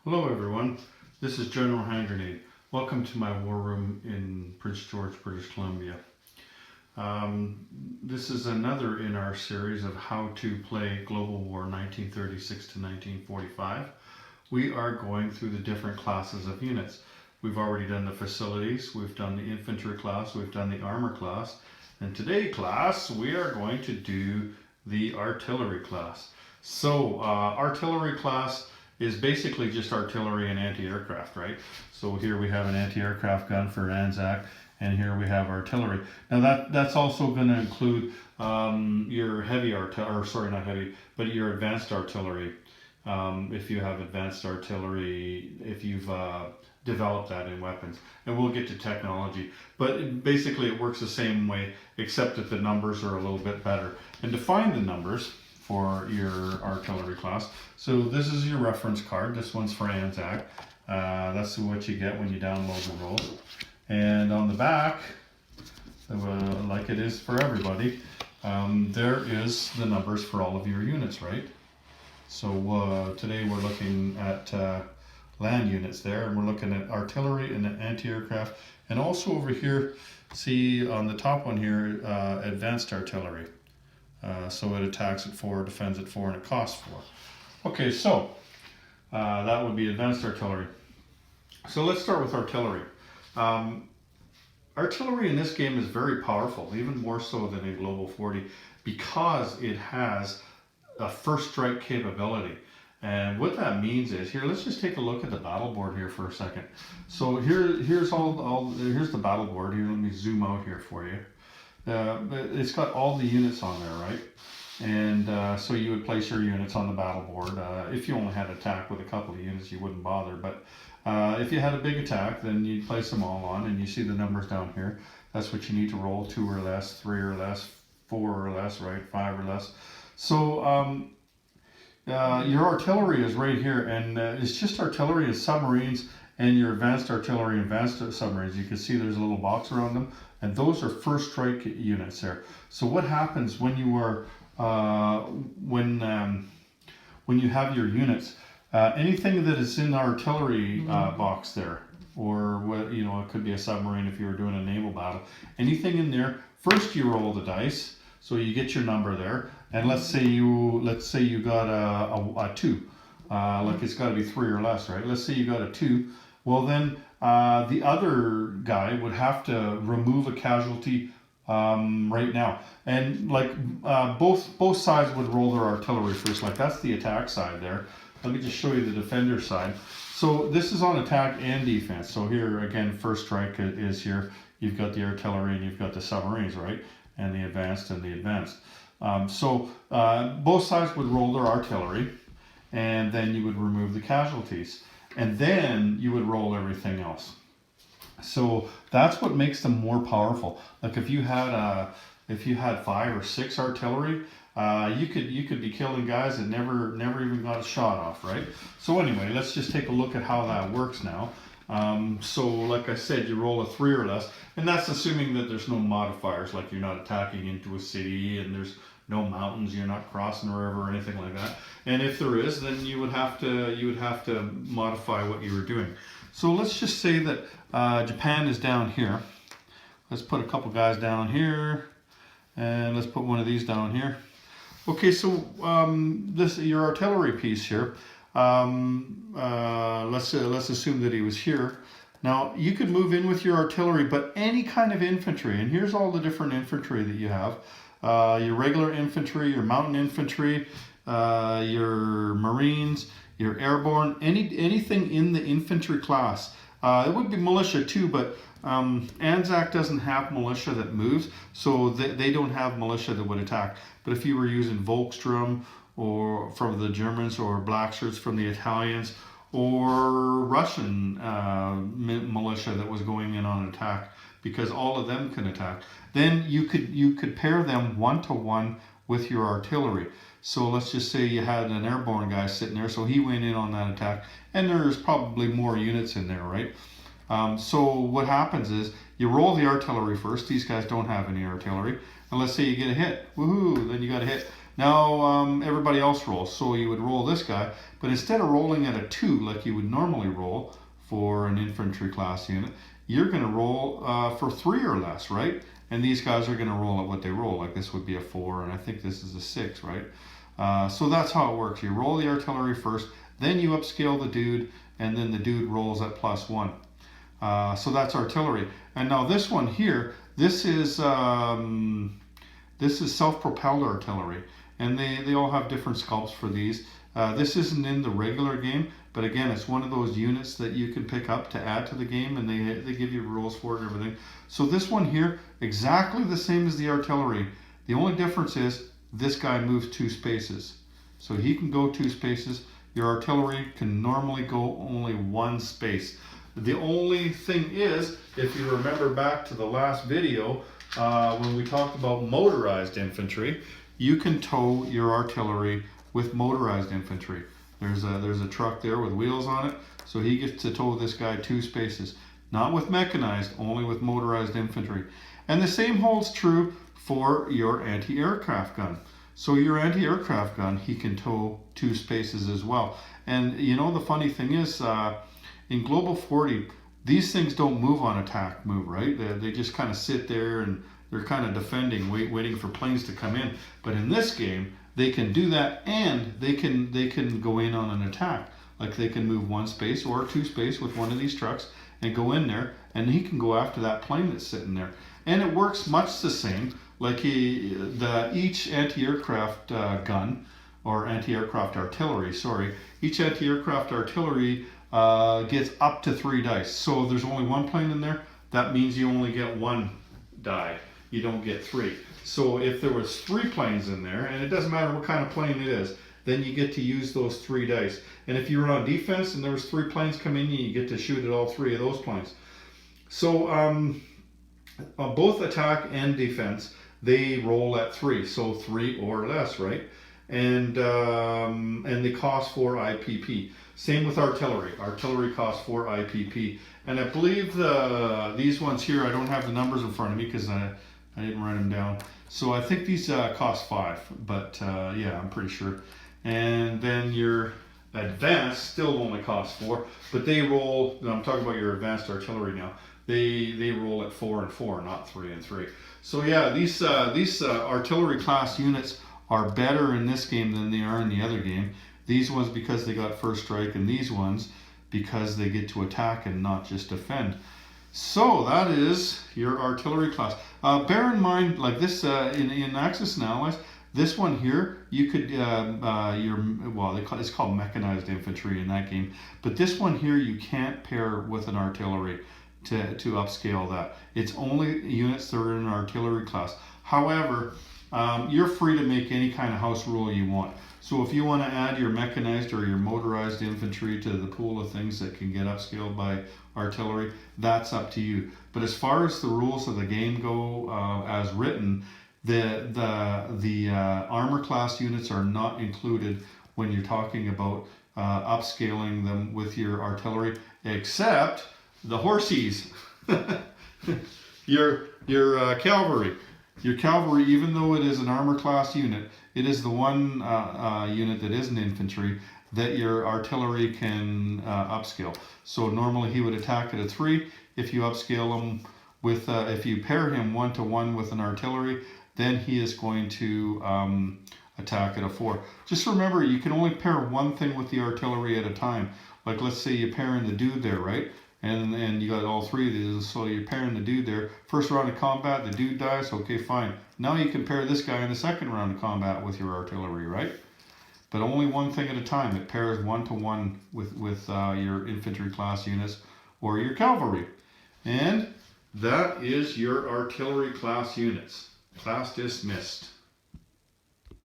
Hello everyone, this is General Hand Grenade. Welcome to my war room in Prince George, British Columbia. This is another in our series of how to play Global War 1936 to 1945. We are going through the different classes of units. We've already done the facilities, we've done the infantry class, we've done the armor class, and today class we are going to do the artillery class. So artillery class is basically just artillery and anti-aircraft, right? So here we have an anti-aircraft gun for Anzac, and here we have artillery. Now that's also going to include your heavy artillery, or sorry, not heavy, but your advanced artillery. If you have advanced artillery, if you've developed that in weapons, and we'll get to technology. But basically it works the same way, except that the numbers are a little bit better. And to find the numbers for your artillery class. So this is your reference card. This one's for Anzac. That's what you get when you download the rules. And on the back, like it is for everybody, there is the numbers for all of your units, right? So today we're looking at land units there, and we're looking at artillery and anti-aircraft, and also over here, see on the top one here, advanced artillery. So it attacks at 4, defends at 4, and it costs 4. Okay, so that would be advanced artillery. So let's start with artillery. Artillery in this game is very powerful, even more so than in Global 40, because it has a first strike capability. And what that means is, here, let's just take a look at the battle board here for a second. So here's here's the battle board. Here, let me zoom out here for you. It's got all the units on there, right? And so you would place your units on the battle board. If you only had attack with a couple of units, you wouldn't bother. But if you had a big attack, then you'd place them all on, and you see the numbers down here. That's what you need to roll: 2 or less, 3 or less, 4 or less, right? 5 or less. So your artillery is right here, and it's just artillery and submarines, and your advanced artillery and advanced submarines. You can see there's a little box around them, and those are first strike units there. So what happens when you are when you have your units, anything that is in the artillery box there, or what, you know, it could be a submarine if you were doing a naval battle, anything in there, first you roll the dice, so you get your number there, and let's say you got a 2, like it's got to be 3 or less, right? Let's say you got a 2. Well, then the other guy would have to remove a casualty right now, and like both sides would roll their artillery first. Like that's the attack side there. Let me just show you the defender side. So this is on attack and defense. So here again, first strike is here. You've got the artillery and you've got the submarines, right? And the advanced and the advanced. So both sides would roll their artillery, and then you would remove the casualties, and then you would roll everything else. So that's what makes them more powerful. Like if you had 5 or 6 artillery, you could be killing guys that never even got a shot off, right? So anyway, let's just take a look at how that works now. So like I said, you roll a 3 or less, and that's assuming that there's no modifiers, like you're not attacking into a city and there's no mountains, you're not crossing a river or anything like that. And if there is, then you would have to modify what you were doing. So let's just say that Japan is down here. Let's put a couple guys down here, and let's put one of these down here. Okay, so this your artillery piece here. Let's assume that he was here. Now you could move in with your artillery, but any kind of infantry, and here's all the different infantry that you have. Your regular infantry, your mountain infantry, your marines, your airborne, anything in the infantry class. It would be militia too, but Anzac doesn't have militia that moves, so they don't have militia that would attack. But if you were using Volkssturm, or from the Germans, or black shirts from the Italians, or Russian militia that was going in on attack, because all of them can attack, then you could pair them 1-to-1 with your artillery. So let's just say you had an airborne guy sitting there, so he went in on that attack, and there's probably more units in there, right? So what happens is you roll the artillery first. These guys don't have any artillery, and let's say you get a hit. Woohoo! Then you got a hit. Now everybody else rolls, so you would roll this guy, but instead of rolling at a 2 like you would normally roll for an infantry class unit, you're going to roll for 3 or less, right? And these guys are going to roll at what they roll, like this would be a 4, and I think this is a 6, right? So that's how it works. You roll the artillery first, then you upscale the dude, and then the dude rolls at +1. So that's artillery. And now this one here, this is self-propelled artillery, and they all have different sculpts for these. This isn't in the regular game, but again, it's one of those units that you can pick up to add to the game, and they give you rules for it and everything. So this one here, exactly the same as the artillery. The only difference is this guy moves 2 spaces. So he can go 2 spaces. Your artillery can normally go only 1 space. The only thing is, if you remember back to the last video, when we talked about motorized infantry, you can tow your artillery with motorized infantry. There's a truck there with wheels on it, so he gets to tow this guy 2 spaces. Not with mechanized, only with motorized infantry. And the same holds true for your anti-aircraft gun. So your anti-aircraft gun, he can tow 2 spaces as well. And you know, the funny thing is, in Global 40, these things don't move on attack move, right? They just kind of sit there and they're kind of defending, waiting for planes to come in. But in this game, they can do that, and they can go in on an attack. Like they can move 1 space or 2 space with one of these trucks and go in there, and he can go after that plane that's sitting there. And it works much the same. Like each anti-aircraft gun, or anti-aircraft artillery, sorry, each anti-aircraft artillery gets up to 3 dice. So if there's only 1 plane in there, that means you only get 1 die. You don't get 3. So if there was 3 planes in there, and it doesn't matter what kind of plane it is, then you get to use those 3 dice. And if you were on defense and there was 3 planes coming in, you get to shoot at all 3 of those planes. So both attack and defense, they roll at 3, so 3 or less, right? And they cost 4 IPP. Same with artillery. Artillery costs 4 IPP. And I believe these ones here, I don't have the numbers in front of me because I didn't write them down. So I think these cost 5, but yeah, I'm pretty sure. And then your advanced still only costs 4, but they roll, I'm talking about your advanced artillery now, they roll at 4 and 4, not 3 and 3. So yeah, these artillery class units are better in this game than they are in the other game. These ones because they got first strike, and these ones because they get to attack and not just defend. So that is your artillery class. Bear in mind, like this in Axis and Allies, this one here, you could it's called mechanized infantry in that game, but this one here you can't pair with an artillery to upscale that. It's only units that are in an artillery class. However, you're free to make any kind of house rule you want. So if you want to add your mechanized or your motorized infantry to the pool of things that can get upscaled by artillery, that's up to you. But as far as the rules of the game go, as written, the armor class units are not included when you're talking about upscaling them with your artillery, except the horsies. your cavalry. Your cavalry, even though it is an armor class unit, it is the one unit that isn't infantry that your artillery can upscale. So normally he would attack at a 3. If you upscale him with, if you pair him 1-to-1 with an artillery, then he is going to attack at a 4. Just remember, you can only pair one thing with the artillery at a time. Like let's say you're pairing the dude there, right? And you got all 3 of these, so you're pairing the dude there. First round of combat, the dude dies, okay, fine. Now you can pair this guy in the second round of combat with your artillery, right? But only one thing at a time. It pairs 1-to-1 with your infantry class units or your cavalry. And that is your artillery class units. Class dismissed.